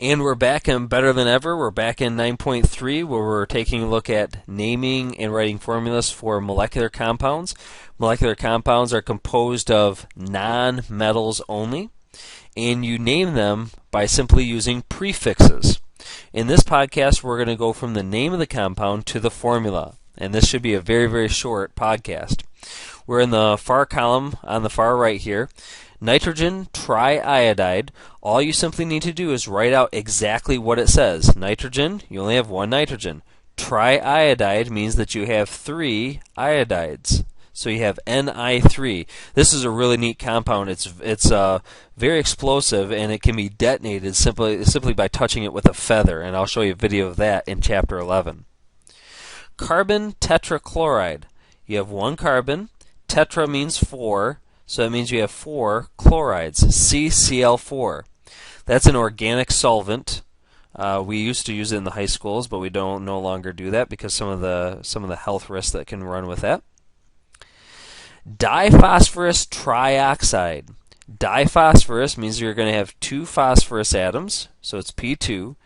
And we're back in Better Than Ever. We're back in 9.3 where we're taking a look at naming and writing formulas for molecular compounds. Molecular compounds are composed of non-metals only, and you name them by simply using prefixes. In this podcast, we're going to go from the name of the compound to the formula, and this should be a very, very short podcast. We're in the far column on the far right here. Nitrogen triiodide, all you simply need to do is write out exactly what it says. Nitrogen, you only have one nitrogen. Triiodide means that you have three iodides. So you have Ni3. This is a really neat compound. It's very explosive, and it can be detonated simply by touching it with a feather, and I'll show you a video of that in Chapter 11. Carbon tetrachloride. You have one carbon. Tetra means four. So that means you have four chlorides, CCl4. That's an organic solvent. We used to use it in the high schools, but we don't no longer do that because some of the health risks that can run with that. Diphosphorus trioxide. Diphosphorus means you're going to have two phosphorus atoms, so it's P2.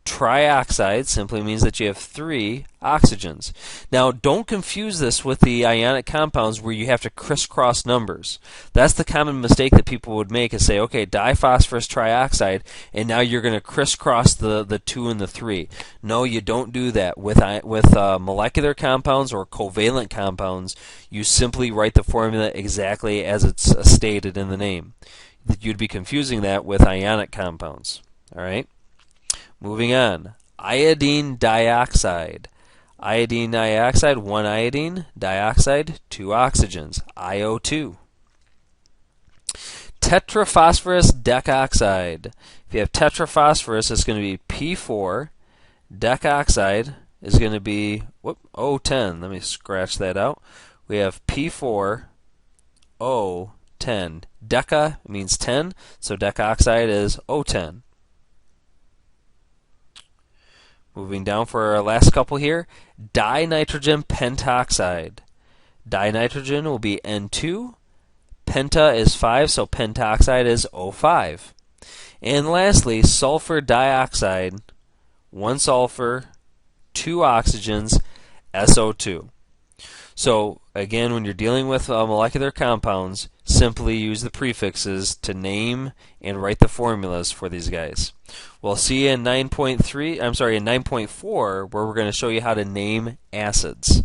Trioxide simply means that you have three oxygens. Now, don't confuse this with the ionic compounds where you have to crisscross numbers. That's the common mistake that people would make, is say, okay, diphosphorus trioxide, and now you're going to crisscross the 2 and the 3. No, you don't do that. With molecular compounds or covalent compounds, you simply write the formula exactly as it's stated in the name. You'd be confusing that with ionic compounds. All right? Moving on, iodine dioxide. Iodine dioxide, one iodine, dioxide, two oxygens, IO2. Tetraphosphorus decoxide. If you have tetraphosphorus, it's going to be P4. Decoxide is going to be O10. Let me scratch that out. We have P4, O10. Deca means 10, so decoxide is O10. Moving down for our last couple here, dinitrogen pentoxide. Dinitrogen will be N2. Penta is 5, so pentoxide is O5. And lastly, sulfur dioxide, one sulfur, two oxygens, SO2. So again, when you're dealing with molecular compounds, simply use the prefixes to name and write the formulas for these guys. We'll see you in 9.4, where we're going to show you how to name acids.